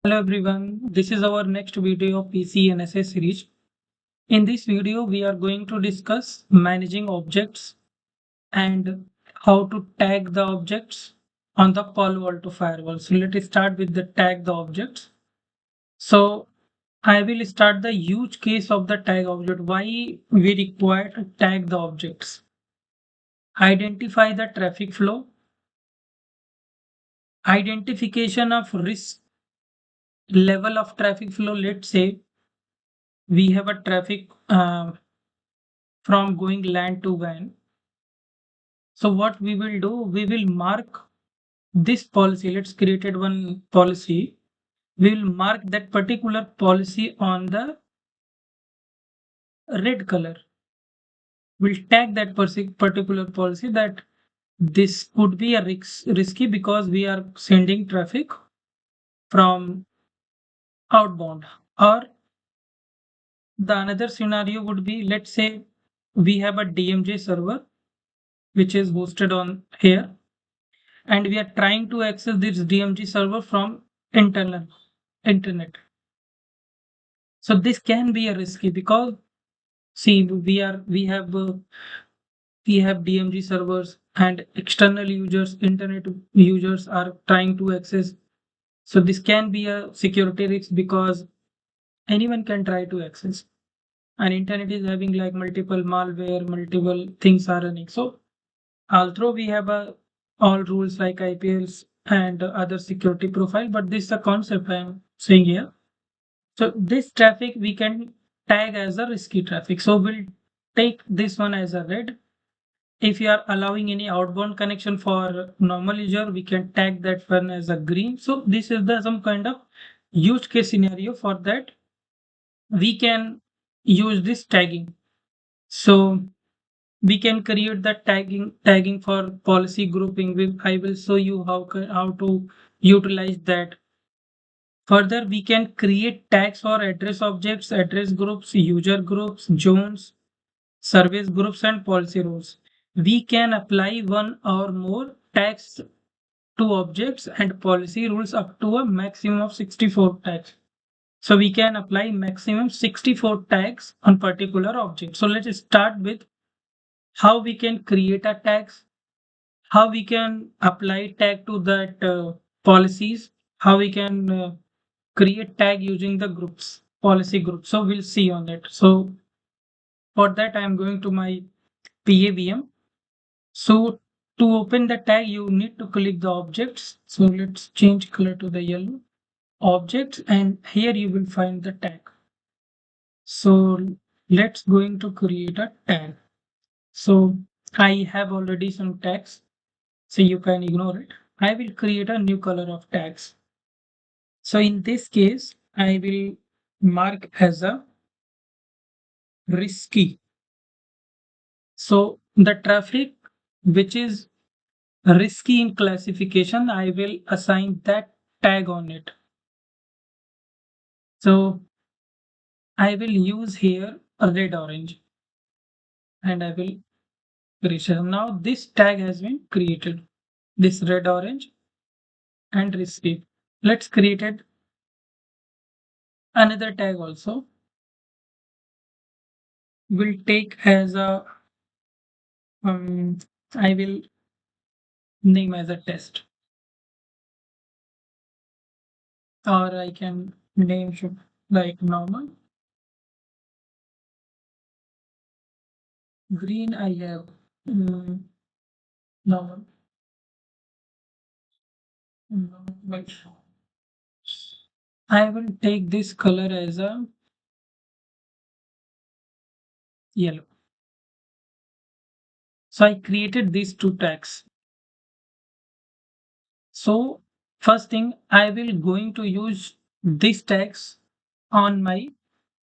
Hello everyone, this is our next video of PCNSA series. In this video, we are going to discuss managing objects and how to tag the objects on the Palo Alto firewall. So let us start with the tag the objects. So I will start the use case of the tag object. Why we require to tag the objects? Identify the traffic flow, identification of risk level of traffic flow. Let's say we have a traffic from going LAN to WAN. So what we will do, we will mark this policy. Let's create one policy. We will mark that particular policy on the red color. We'll tag that particular policy that this could be a risky because we are sending traffic from outbound. Or the another scenario would be, let's say we have a DMJ server which is hosted on here, and we are trying to access this DMG server from internet. So this can be a risky because see we have DMG servers and external users, internet users are trying to access. So this can be a security risk because anyone can try to access. And internet is having like multiple malware, multiple things are running. So although we have all rules like IPLs and other security profile, but this is the concept I'm saying here. So this traffic we can tag as a risky traffic. So we'll take this one as a red. If you are allowing any outbound connection for normal user, we can tag that one as a green. So this is the some kind of use case scenario for that. We can use this tagging. So we can create the tagging for policy grouping. I will show you how to utilize that. Further, we can create tags for address objects, address groups, user groups, zones, service groups, and policy rules. We can apply one or more tags to objects and policy rules up to a maximum of 64 tags. So we can apply maximum 64 tags on particular object. So let's start with how we can create a tags, how we can apply tag to that policies, how we can create tag using the groups, policy groups. So we'll see on that. So for that, I'm going to my PAVM. So to open the tag, you need to click the objects. So let's change color to the yellow objects, and here you will find the tag. So let's going to create a tag. So I have already some tags, so you can ignore it. I will create a new color of tags. So in this case, I will mark as a risky. So the traffic which is risky in classification, I will assign that tag on it. So I will use here a red orange and I will create. Now this tag has been created. This red orange and risky. Let's create another tag also. Will take as a I will name as a test, or I can name should like normal. Green I have normal. But I will take this color as a yellow. So I created these two tags. So first thing I will going to use these tags on my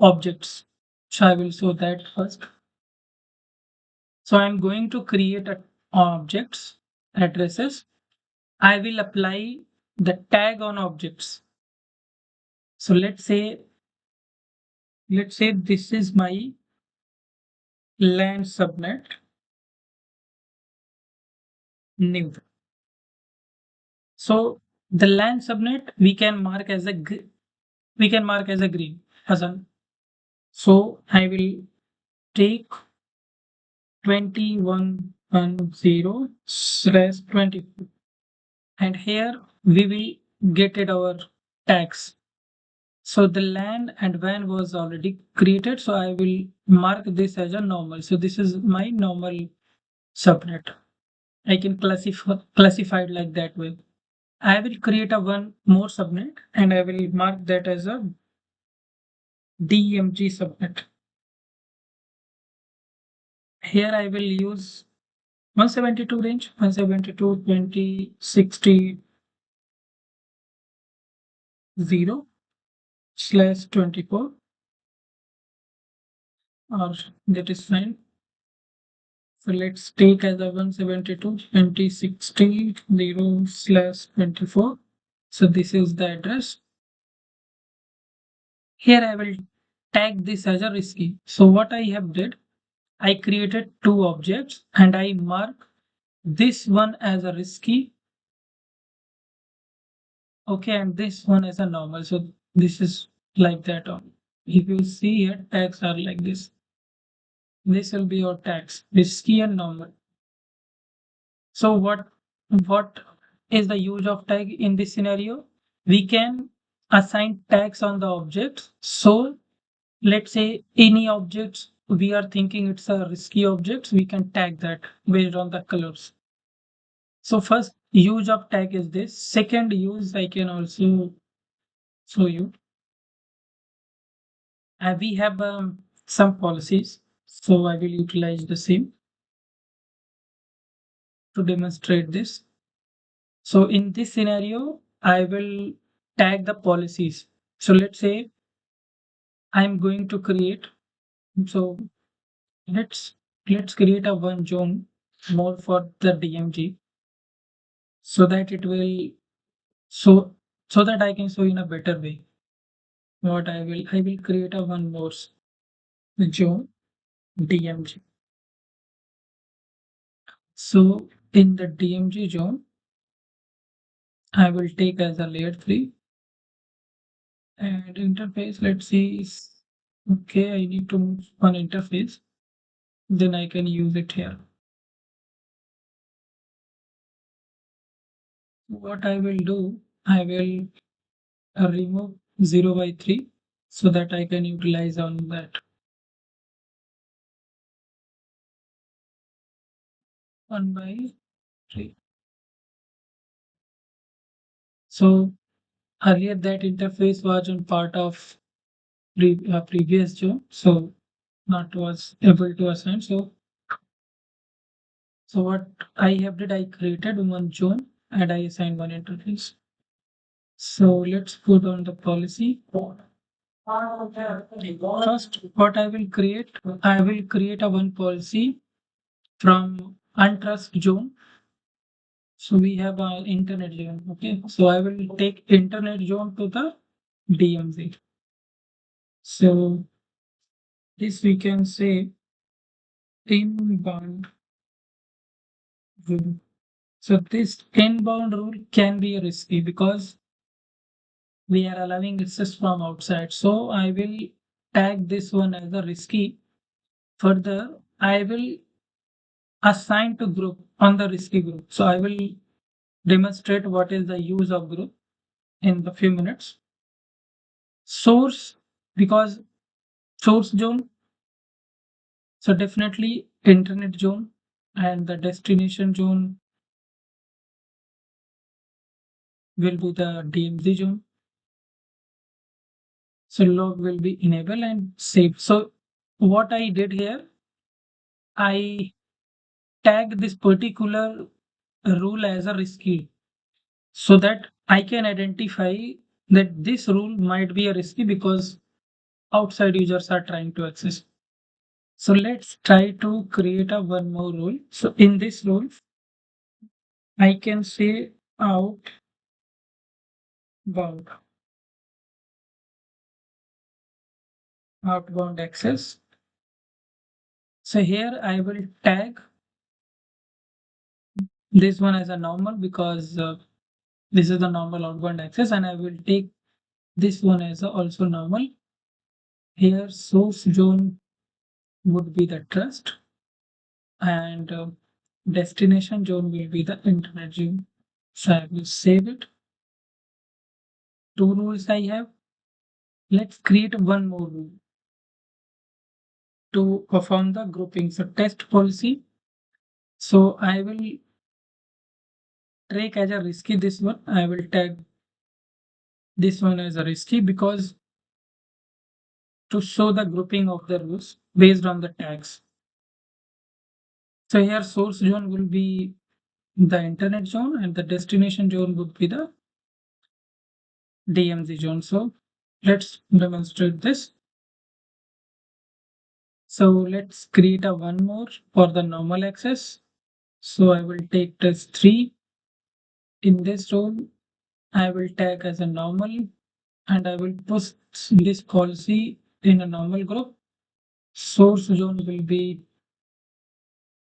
objects. So I will show that first. So I'm going to create objects, addresses. I will apply the tag on objects. So let's say this is my LAN subnet new. So The LAN subnet we can mark as green as a. So I will take 2110/24, and here we will get it our tags. So the LAN and WAN was already created. So I will mark this as a normal. So this is my normal subnet. I can classify it like that way. I will create a one more subnet and I will mark that as a DMG subnet. Here I will use 172 range, 172.20.60/24, or that is fine. So let's take as a 172.20.60/24. So this is the address. Here I will tag this as a risky. So what I have did, I created two objects and I mark this one as a risky, okay, and this one as a normal. So this is like that on. If you see here, tags are like this. This will be your tags, risky and normal. So what is the use of tag in this scenario? We can assign tags on the objects. So let's say any objects we are thinking it's a risky objects, we can tag that based on the colors. So first use of tag is this. Second use I can also show you. We have some policies. So I will utilize the same to demonstrate this. So in this scenario, I will tag the policies. So let's say I'm going to create. So let's let's create a one zone more for the DMG so that it will so so that I can show in a better way. What I will create a one more zone DMG. So in the DMG zone, I will take as a layer 3 and interface. Let's see. Okay, I need to move one interface. Then I can use it here. What I will do, I will remove 0/3 so that I can utilize on that 1/3. So earlier that interface was on part of previous zone, so not was able to assign. So what I have did, I created one zone and I assigned one interface. So let's put on the policy. First, what I will create a one policy from untrust zone. So we have our internet zone. Okay. So I will take internet zone to the DMZ. So this we can say inbound rule. So this inbound rule can be risky because we are allowing access from outside. So I will tag this one as a risky. Further, I will assign to group on the risky group. So I will demonstrate what is the use of group in the few minutes. Source, because source zone, so definitely internet zone, and the destination zone will be the DMZ zone. So log will be enabled and saved. So what I did here, I tag this particular rule as a risky so that I can identify that this rule might be a risky because outside users are trying to access. So let's try to create a one more rule. So in this rule, I can say outbound access. So here I will tag this one as a normal because This is the normal outbound access, and I will take this one as also normal. Here, source zone would be the trust, and destination zone will be the internet zone. So I will save it. Two rules I have. Let's create one more rule to perform the grouping. So test policy. So I will take as a risky this one. I will tag this one as a risky because to show the grouping of the rules based on the tags. So here source zone will be the internet zone and the destination zone would be the DMZ zone. So let's demonstrate this. So let's create a one more for the normal access. So I will take test 3. In this role, I will tag as a normal and I will push this policy in a normal group. Source zone will be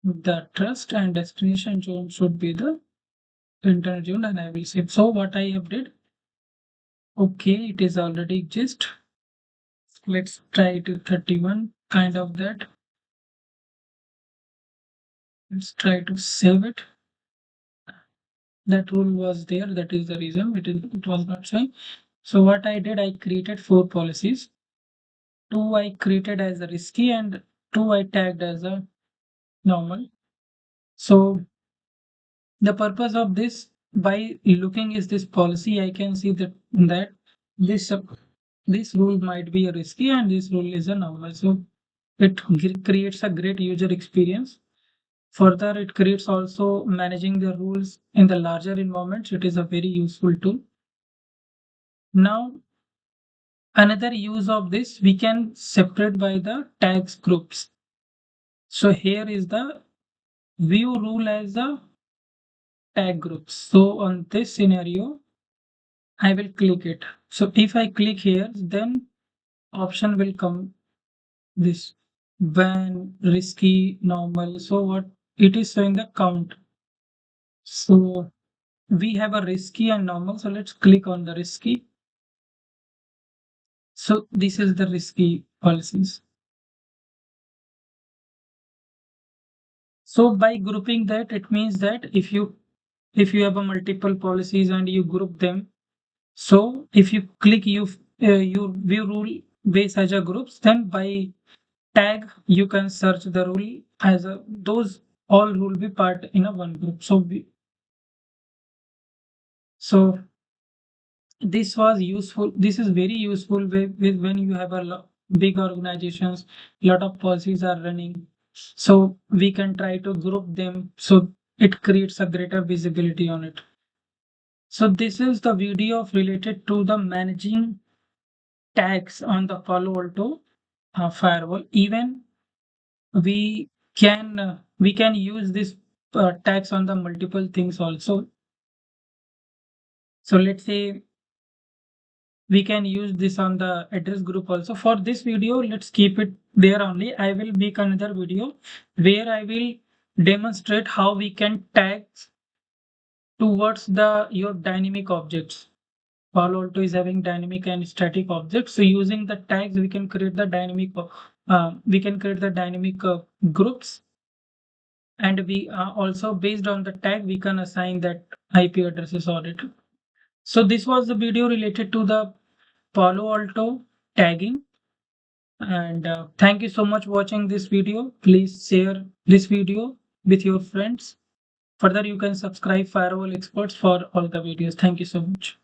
the trust and destination zone should be the internet zone, and I will save. So what I have did, okay, it is already exist. Let's try to 31 kind of that. Let's try to save it. That rule was there, that is the reason it was not showing. So what I did, I created 4 policies. 2 I created as a risky and 2 I tagged as a normal. So the purpose of this, by looking is this policy, I can see that this this rule might be a risky and this rule is a normal. So it creates a great user experience. Further, it creates also managing the rules in the larger environments. It is a very useful tool. Now, another use of this, we can separate by the tags groups. So here is the view rule as a tag groups. So on this scenario, I will click it. So if I click here, then option will come this ban, risky, normal. So what it is showing the count. So we have a risky and normal. So let's click on the risky. So this is the risky policies. So by grouping that, it means that if you have a multiple policies and you group them, so if you click you view rule base as a groups, then by tag you can search the rule as a those all rule be part in a one group. So this was useful. This is very useful with when you have a big organizations, lot of policies are running. So we can try to group them. So it creates a greater visibility on it. So this is the video related to the managing tags on the Palo Alto firewall. Even we can use this tags on the multiple things also. So let's say we can use this on the address group also. For this video, let's keep it there only. I will make another video where I will demonstrate how we can tag towards the your dynamic objects. Palo Alto is having dynamic and static objects. So using the tags, we can create the dynamic groups, and we also based on the tag we can assign that IP addresses on it. So this was the video related to the Palo Alto tagging. And thank you so much watching this video. Please share this video with your friends. Further, you can subscribe Firewall Experts for all the videos. Thank you so much.